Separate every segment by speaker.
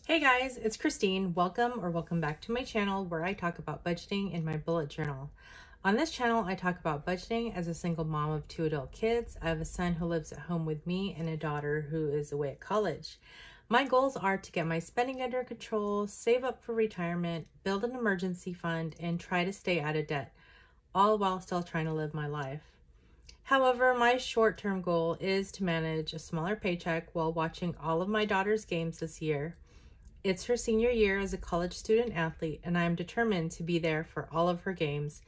Speaker 1: Hey guys, it's Kristine. Welcome back to my channel where I talk about budgeting in my bullet journal. On this channel, I talk about budgeting as a single mom of 2 adult kids. I have a son who lives at home with me and a daughter who is away at college. My goals are to get my spending under control, save up for retirement, build an emergency fund, and try to stay out of debt, all while still trying to live my life. However, my short-term goal is to manage a smaller paycheck while watching all of my daughter's games this year. It's her senior year as a college student athlete, and I am determined to be there for all of her games,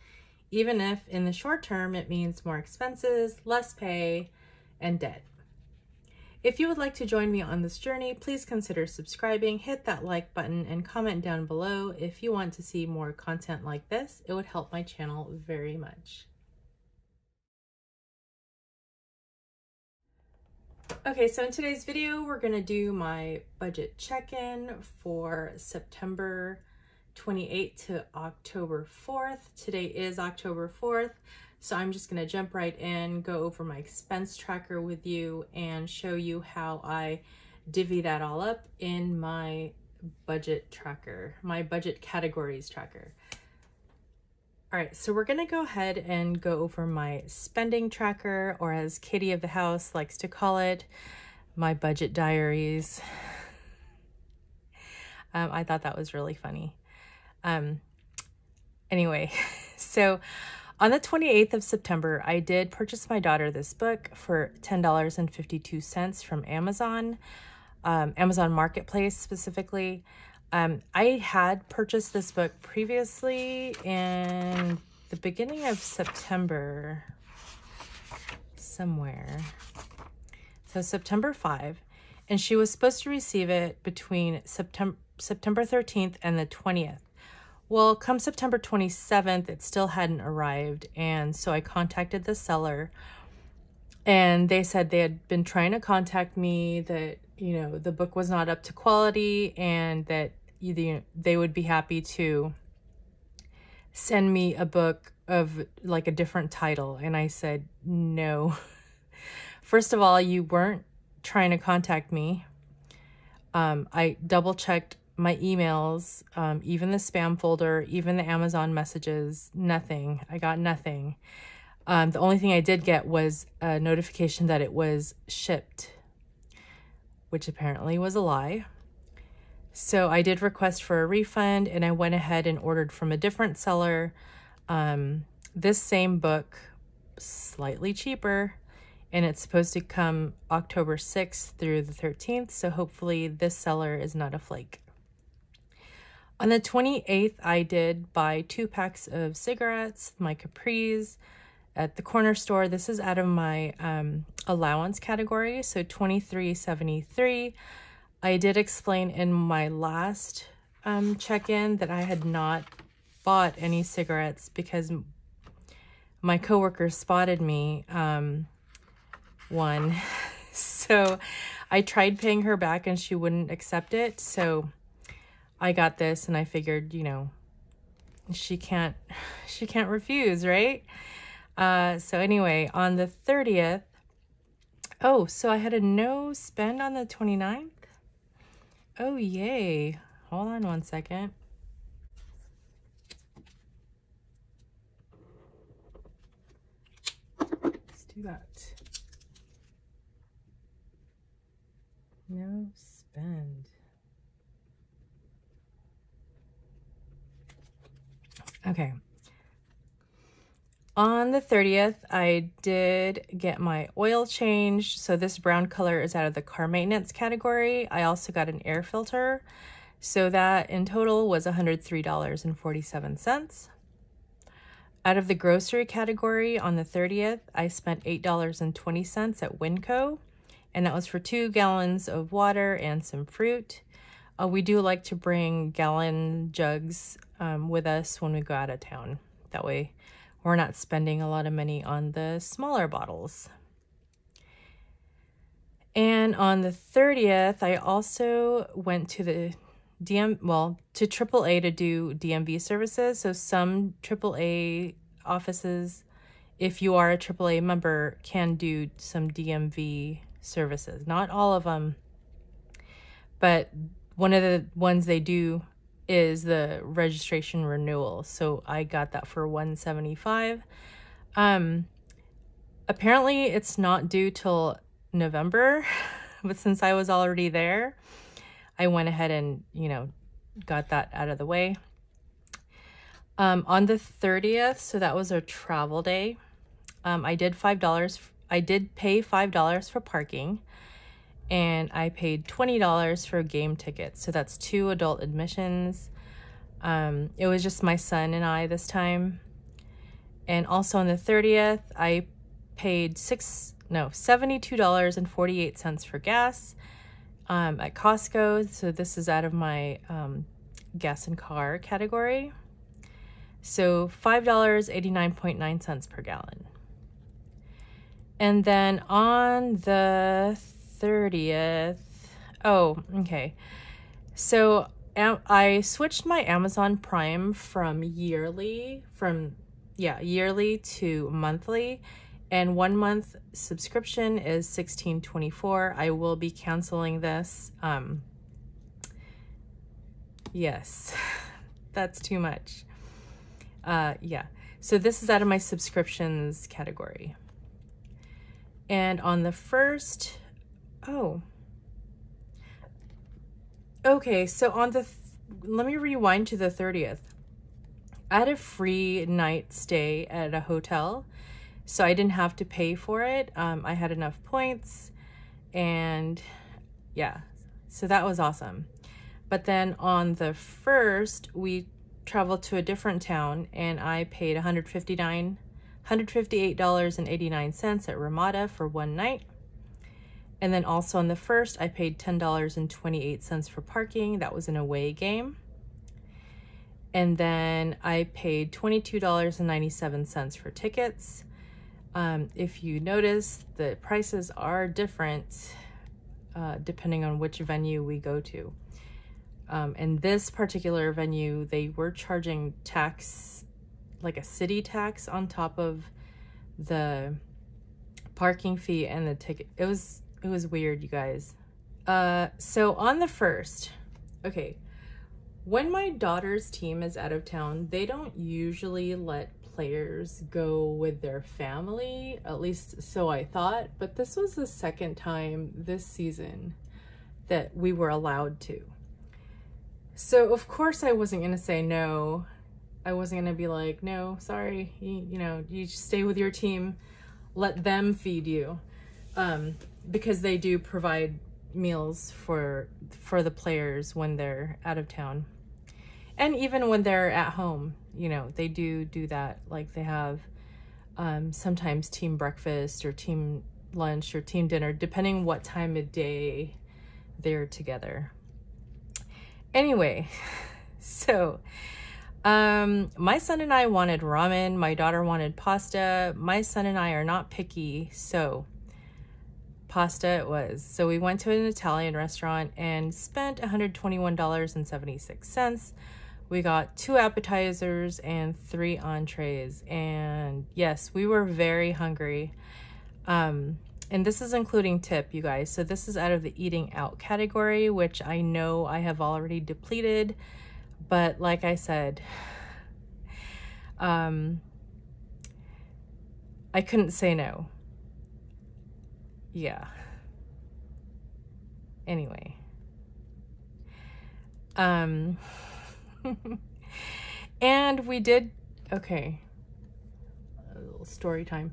Speaker 1: even if in the short term it means more expenses, less pay, and debt. If you would like to join me on this journey, please consider subscribing, hit that like button, and comment down below if you want to see more content like this. It would help my channel very much. Okay, so in today's video, we're going to do my budget check-in for September 28th to October 4th. Today is October 4th, so I'm just going to jump right in, go over my expense tracker with you, and show you how I divvy that all up in my budget tracker, my budget categories tracker. All right, so we're gonna go ahead and go over my spending tracker, or as Katie of the house likes to call it, my budget diaries. I thought that was really funny. Anyway, so on the 28th of September, I did purchase my daughter this book for $10.52 from Amazon, Amazon Marketplace specifically. I had purchased this book previously in the beginning of September, somewhere. So September 5, and she was supposed to receive it between September 13th and the 20th. Well, come September 27th, it still hadn't arrived, and so I contacted the seller, and they said they had been trying to contact me, that, you know, the book was not up to quality, and that they would be happy to send me a book of like a different title. And I said, no. First of all, you weren't trying to contact me. I double checked my emails, even the spam folder, even the Amazon messages, nothing. I got nothing. The only thing I did get was a notification that it was shipped, which apparently was a lie. So I did request for a refund, and I went ahead and ordered from a different seller this same book, slightly cheaper, and it's supposed to come October 6th through the 13th, so hopefully this seller is not a flake. On the 28th, I did buy 2 packs of cigarettes, my Capris, at the corner store. This is out of my allowance category, so $23.73. I did explain in my last check-in that I had not bought any cigarettes because my coworker spotted me one. So I tried paying her back and she wouldn't accept it. So I got this, and I figured, you know, she can't refuse, right? So anyway, on the 30th, oh, so I had a no spend on the 29th? Oh, yay. Hold on one second. Let's do that. No spend. Okay. On the 30th, I did get my oil changed. So this brown color is out of the car maintenance category. I also got an air filter. So that in total was $103.47. Out of the grocery category on the 30th, I spent $8.20 at Winco. And that was for 2 gallons of water and some fruit. We do like to bring gallon jugs with us when we go out of town. That way we're not spending a lot of money on the smaller bottles. And on the 30th, I also went to the to AAA to do DMV services. So some AAA offices, if you are a AAA member, can do some DMV services. Not all of them, but one of the ones they do is the registration renewal. So I got that for $175. Apparently it's not due till November, but since I was already there, I went ahead and, you know, got that out of the way. On the 30th, so that was a travel day, I did pay $5 for parking, and I paid $20 for game tickets. So that's 2 adult admissions. It was just my son and I this time. And also on the 30th, I paid $72.48 for gas at Costco. So this is out of my gas and car category. So $5.89.9 per gallon. And then on the 30th, oh, okay. So I switched my Amazon Prime from yearly to monthly, and 1 month subscription is $16.24. I will be canceling this. Yes, that's too much. Yeah, so this is out of my subscriptions category. And on the first, okay, so on the, let me rewind to the 30th. I had a free night stay at a hotel, so I didn't have to pay for it. I had enough points, and yeah, so that was awesome. But then on the 1st, we traveled to a different town, and I paid $158.89 at Ramada for 1 night. And then also on the 1st, I paid $10.28 for parking. That was an away game. And then I paid $22.97 for tickets. If you notice, the prices are different depending on which venue we go to. And this particular venue, they were charging tax, like a city tax on top of the parking fee and the ticket. It was weird, you guys. So on the 1st, okay, when my daughter's team is out of town, they don't usually let players go with their family, at least so I thought, but this was the second time this season that we were allowed to. So of course I wasn't gonna say no. I wasn't gonna be like, no, sorry, you know, you stay with your team, let them feed you, because they do provide meals for the players when they're out of town, and even when they're at home, you know, they do that. Like they have sometimes team breakfast or team lunch or team dinner, depending what time of day they're together. Anyway, so my son and I wanted ramen. My daughter wanted pasta. My son and I are not picky, so pasta it was. So we went to an Italian restaurant and spent $121.76. We got 2 appetizers and 3 entrees. And yes, we were very hungry. And this is including tip, you guys. So this is out of the eating out category, which I know I have already depleted. But like I said, I couldn't say no. Yeah. Anyway. And we did, okay, a little story time.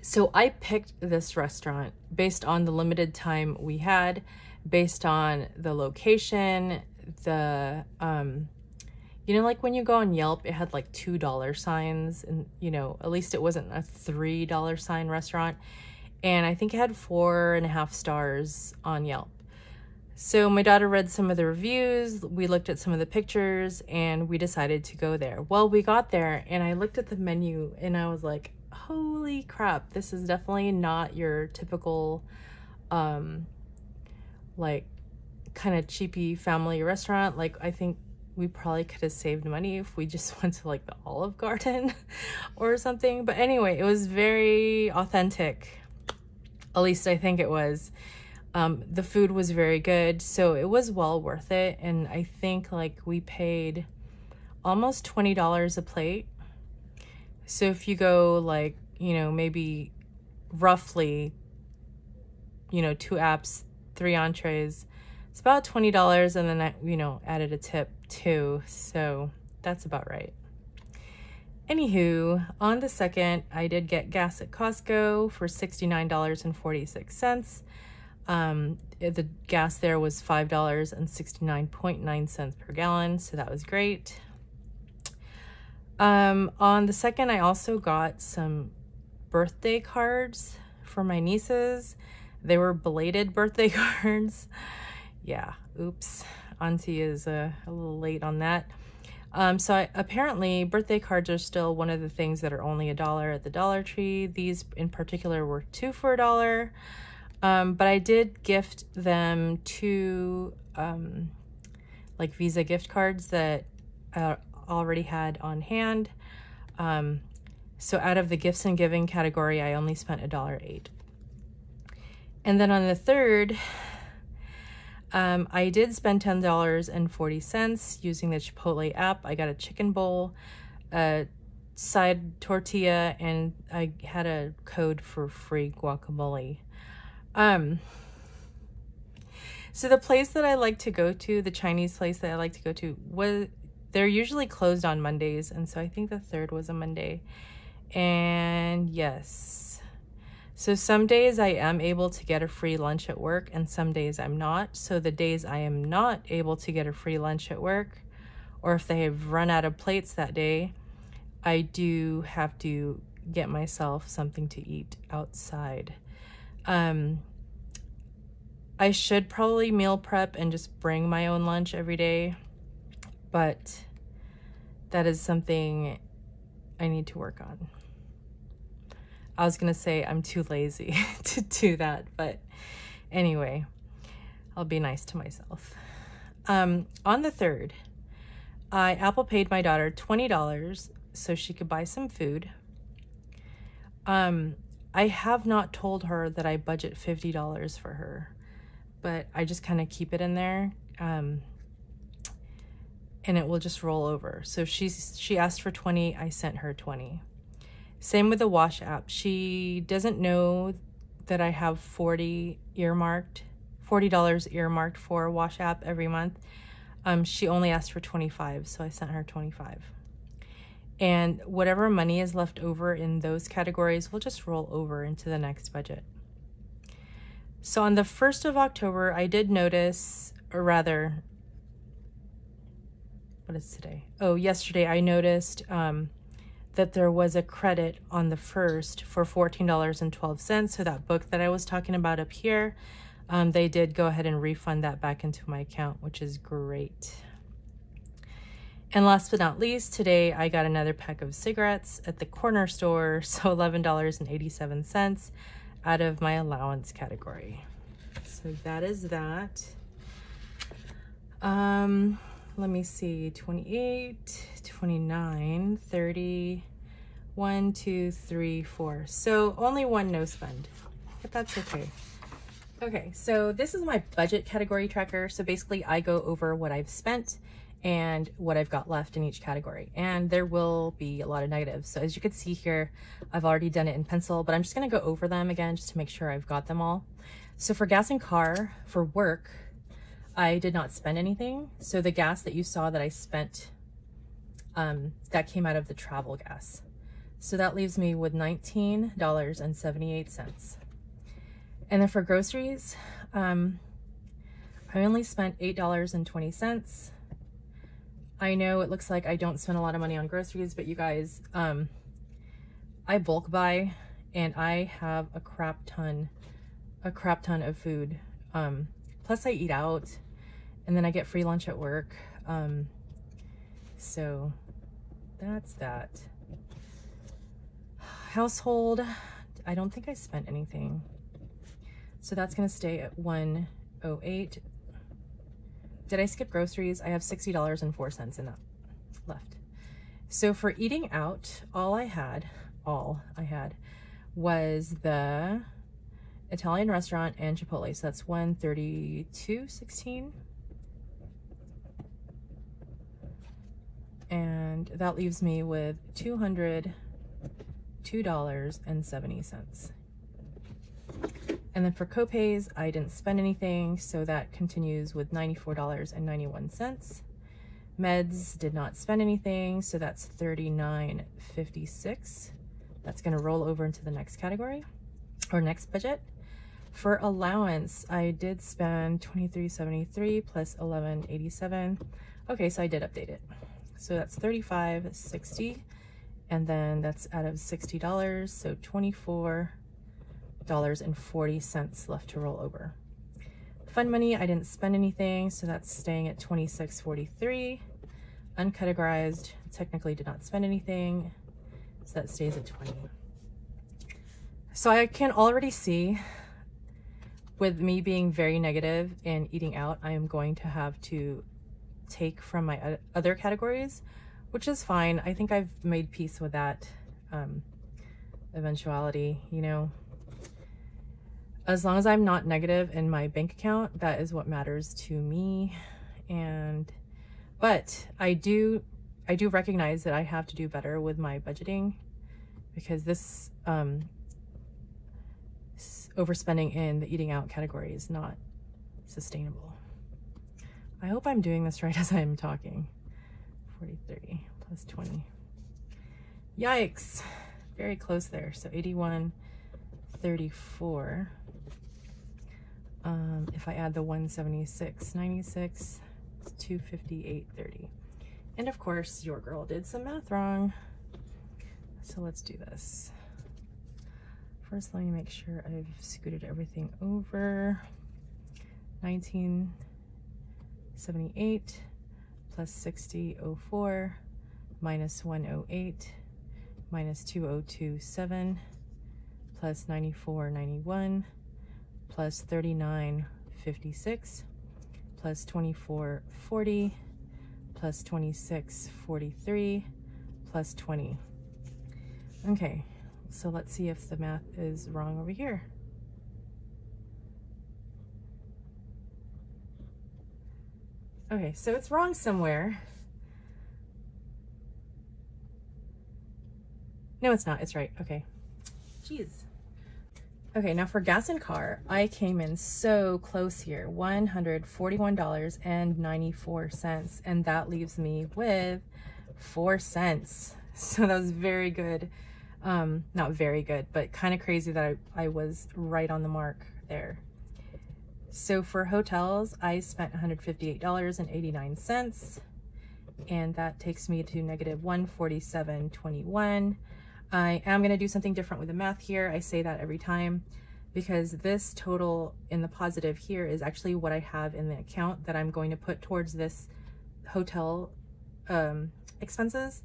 Speaker 1: So I picked this restaurant based on the limited time we had, based on the location, the, you know, like when you go on Yelp, it had like $2 signs, and, you know, at least it wasn't a $3 sign restaurant. And I think it had 4.5 stars on Yelp. So my daughter read some of the reviews, we looked at some of the pictures, and we decided to go there. Well, we got there and I looked at the menu and I was like, holy crap, this is definitely not your typical, like kind of cheapy family restaurant. Like I think we probably could have saved money if we just went to like the Olive Garden or something. But anyway, it was very authentic. At least I think it was. The food was very good, so it was well worth it. And I think like we paid almost $20 a plate. So if you go like, you know, maybe roughly, you know, 2 apps, 3 entrees, it's about $20, and then I, you know, added a tip too. So that's about right. Anywho, on the 2nd, I did get gas at Costco for $69.46. The gas there was $5.69.9 per gallon, so that was great. On the 2nd, I also got some birthday cards for my nieces. They were belated birthday cards. Yeah, oops. Auntie is a little late on that. Apparently birthday cards are still one of the things that are only $1 at the Dollar Tree. These in particular were 2 for $1. But I did gift them 2 like Visa gift cards that I already had on hand. So out of the gifts and giving category, I only spent $1.08. And then on the 3rd, I did spend $10.40 using the Chipotle app. I got a chicken bowl, a side tortilla, and I had a code for free guacamole. So the place that I like to go to, the Chinese place that I like to go to, they're usually closed on Mondays, and so I think the 3rd was a Monday. And yes, so some days I am able to get a free lunch at work, and some days I'm not. So the days I am not able to get a free lunch at work, or if they have run out of plates that day, I do have to get myself something to eat outside. I should probably meal prep and just bring my own lunch every day, but that is something I need to work on. I was gonna say I'm too lazy to do that, but anyway, I'll be nice to myself. On the 3rd, I Apple paid my daughter $20 so she could buy some food. I have not told her that I budget $50 for her, but I just kind of keep it in there, and it will just roll over. So she asked for 20, I sent her 20. Same with the wash app. She doesn't know that I have $40 earmarked for wash app every month. She only asked for 25, so I sent her 25. And whatever money is left over in those categories will just roll over into the next budget. So on the 1st of October, I did notice, or rather, what is today? Oh, yesterday I noticed that there was a credit on the 1st for $14.12. So that book that I was talking about up here, they did go ahead and refund that back into my account, which is great. And last but not least, today I got another pack of cigarettes at the corner store, so $11.87 out of my allowance category. So that is that. Let me see, 28, 29, 30, 1, 2, 3, 4. So only one no spend, but that's okay. Okay, so this is my budget category tracker. So basically I go over what I've spent and what I've got left in each category. And there will be a lot of negatives. So as you can see here, I've already done it in pencil, but I'm just gonna go over them again just to make sure I've got them all. So for gas and car, for work, I did not spend anything. So the gas that you saw that I spent, that came out of the travel gas. So that leaves me with $19.78. And then for groceries, I only spent $8.20. I know it looks like I don't spend a lot of money on groceries, but you guys, I bulk buy and I have a crap ton of food. Plus I eat out and then I get free lunch at work. So that's that. Household, I don't think I spent anything. So that's gonna stay at $108. Did I skip groceries? I have $60.04 in that left. So for eating out, all I had was the Italian restaurant, and Chipotle. So that's $132.16. And that leaves me with $202.70. And then for copays, I didn't spend anything, so that continues with $94.91. Meds, did not spend anything, so that's $39.56. That's gonna roll over into the next category, or next budget. For allowance, I did spend $23.73 plus $11.87. Okay, so I did update it. So that's $35.60, and then that's out of $60, so $24.40 left to roll over. Fund money, I didn't spend anything, so that's staying at $26.43. Uncategorized, technically did not spend anything, so that stays at $20. So I can already see, with me being very negative in eating out, I am going to have to take from my other categories, which is fine. I think I've made peace with that eventuality, you know. As long as I'm not negative in my bank account, that is what matters to me. But I do recognize that I have to do better with my budgeting, because this overspending in the eating out category is not sustainable. I hope I'm doing this right as I'm talking. 43 plus 20. Yikes, very close there. So 81.34. If I add the 176.96, it's 258.30. And of course, your girl did some math wrong. So let's do this. First, let me make sure I've scooted everything over. 1978 plus 60.04 minus 108 minus 2027 plus 94.91 plus 39.56 plus 24.40 plus 26.43 plus 20. Okay, so let's see if the math is wrong over here. Okay, so it's wrong somewhere. No, it's not. It's right. Okay. Jeez. Okay, now for gas and car, I came in so close here. $141.94, and that leaves me with 4 cents. So that was very good. Not very good, but kind of crazy that I was right on the mark there. So for hotels, I spent $158.89, and that takes me to negative $147.21. I am going to do something different with the math here. I say that every time, because this total in the positive here is actually what I have in the account that I'm going to put towards this hotel expenses.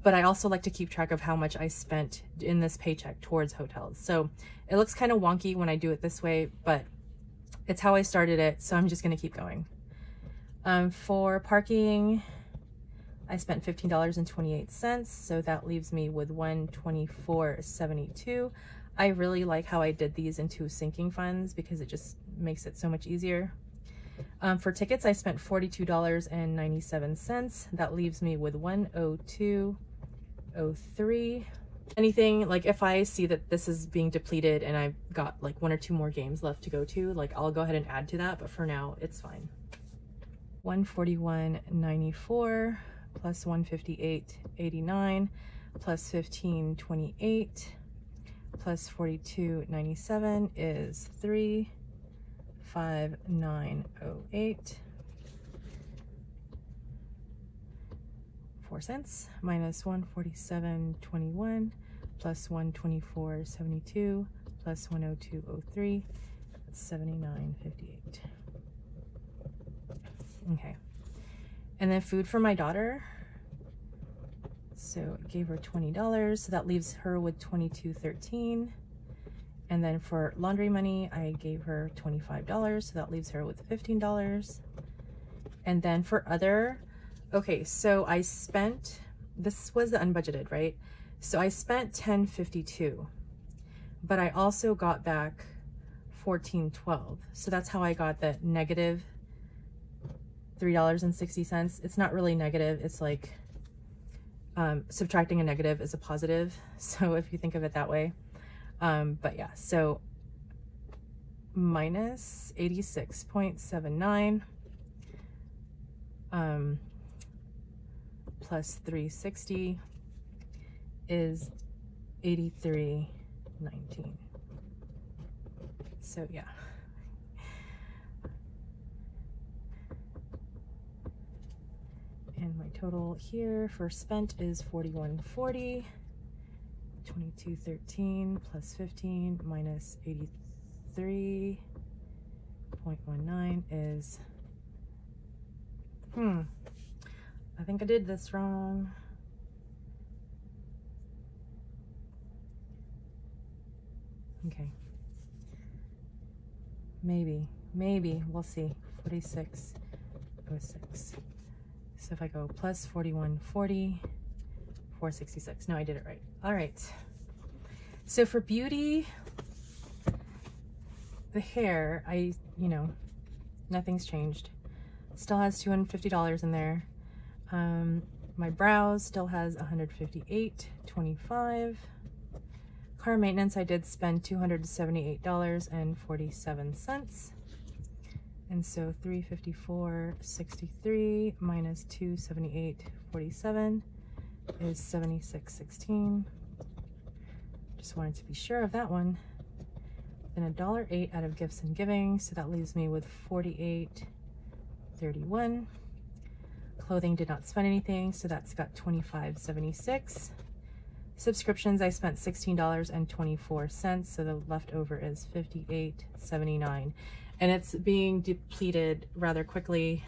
Speaker 1: But I also like to keep track of how much I spent in this paycheck towards hotels. So it looks kind of wonky when I do it this way, but it's how I started it, so I'm just going to keep going. For parking, I spent $15.28, so that leaves me with $124.72. I really like how I did these into sinking funds because it just makes it so much easier. For tickets, I spent $42.97. That leaves me with $102.03. Anything, like if I see that this is being depleted and I've got like 1 or 2 more games left to go to, like I'll go ahead and add to that, but for now it's fine. 141.94 plus 158.89 plus 15.28 plus 42.97 is 359.08. 4 cents minus 147.21 plus 124.72 plus 102.03. That's 79.58. Okay, and then food for my daughter. So I gave her $20, so that leaves her with $22.13. And then for laundry money, I gave her $25, so that leaves her with $15. And then for other, okay, so I spent, this was the unbudgeted, right? So I spent $10.52, but I also got back $14.12. So that's how I got the negative $3.60. It's not really negative. It's like subtracting a negative is a positive. So if you think of it that way. But yeah, so minus 86.79 plus 360 is 83.19. So yeah. And my total here for spent is $41.40, $22.13 plus 15 minus 83.19 is, I think I did this wrong. Okay. Maybe, we'll see. 46.06. So if I go plus 41.40, 466. No, I did it right. All right. So for beauty, the hair, nothing's changed. Still has $250 in there. My brows still has $158.25. Car maintenance, I did spend $278.47. And so 354.63 minus 278.47 is 76.16. Just wanted to be sure of that one. Then $1.08 out of gifts and giving, so that leaves me with 48.31. Clothing, did not spend anything, so that's got 25.76. Subscriptions, I spent $16.24, so the leftover is 58.79. And it's being depleted rather quickly,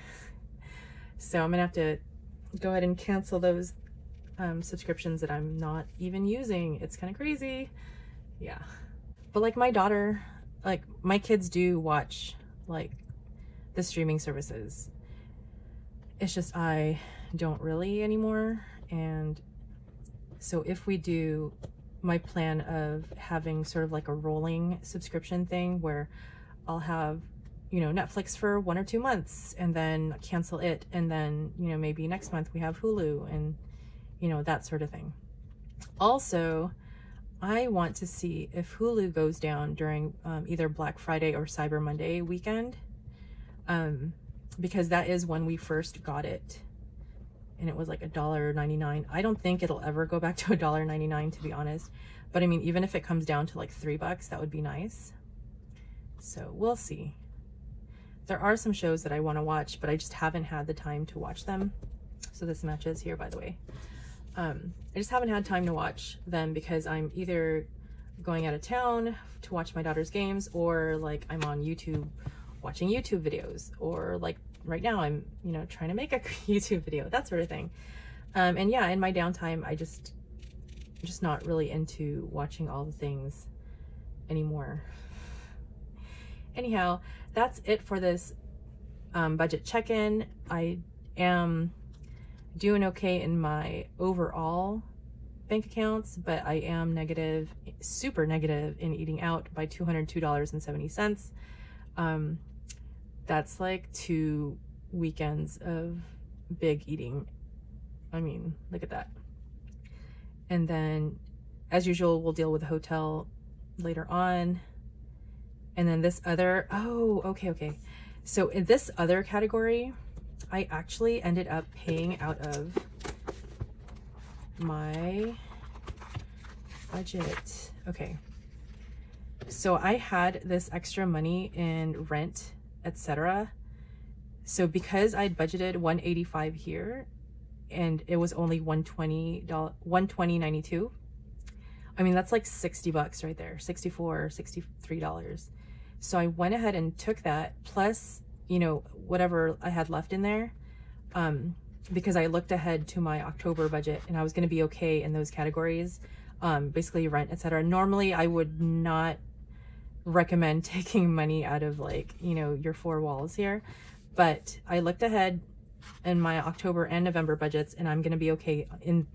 Speaker 1: so I'm gonna have to go ahead and cancel those subscriptions that I'm not even using. It's kind of crazy. Yeah, but like my daughter, like my kids do watch like the streaming services. It's just I don't really anymore. And so if we do, my plan of having sort of like a rolling subscription thing where I'll have, Netflix for 1 or 2 months and then cancel it. And then, maybe next month we have Hulu and, that sort of thing. Also, I want to see if Hulu goes down during either Black Friday or Cyber Monday weekend, because that is when we first got it. And it was like $1.99. I don't think it'll ever go back to $1.99, to be honest. But I mean, even if it comes down to like $3, that would be nice. So we'll see. There are some shows that I want to watch, but I just haven't had the time to watch them. So this matches here, by the way. I just haven't had time to watch them because I'm either going out of town to watch my daughter's games, or like I'm on YouTube watching YouTube videos, or like right now I'm, trying to make a YouTube video, that sort of thing. And yeah, in my downtime, I'm just not really into watching all the things anymore. Anyhow, that's it for this budget check-in. I am doing okay in my overall bank accounts, but I am negative, super negative in eating out by $202.70. That's like 2 weekends of big eating. I mean, look at that. And then as usual, we'll deal with the hotel later on. And then this other, okay. So in this other category, I actually ended up paying out of my budget. Okay. So I had this extra money in rent, etc. So because I'd budgeted $185 here and it was only $120.92, I mean, that's like $60 right there, $64, $63. So I went ahead and took that plus, whatever I had left in there, because I looked ahead to my October budget and I was going to be okay in those categories, basically rent, etc. Normally I would not recommend taking money out of like, your 4 walls here, but I looked ahead in my October and November budgets and I'm going to be okay in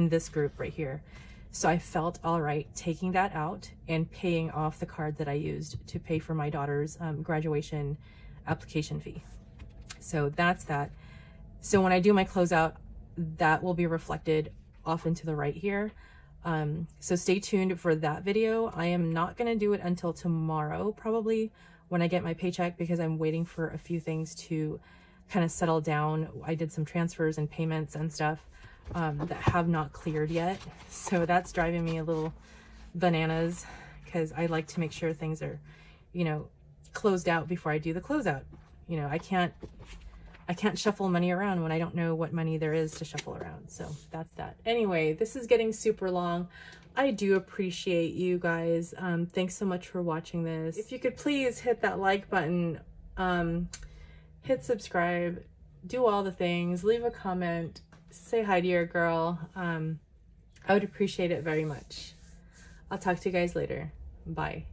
Speaker 1: this group right here. So I felt all right taking that out and paying off the card that I used to pay for my daughter's graduation application fee. So that's that. So when I do my closeout, that will be reflected off into the right here. So stay tuned for that video. I am not going to do it until tomorrow, probably when I get my paycheck, because I'm waiting for a few things to kind of settle down. I did some transfers and payments and stuff that have not cleared yet. So that's driving me a little bananas, because I like to make sure things are, you know, closed out before I do the closeout. You know, I can't shuffle money around when I don't know what money there is to shuffle around. So that's that. Anyway, this is getting super long. I do appreciate you guys. Thanks so much for watching this. If you could please hit that like button, hit subscribe, do all the things, leave a comment, say hi to your girl. I would appreciate it very much. I'll talk to you guys later. Bye.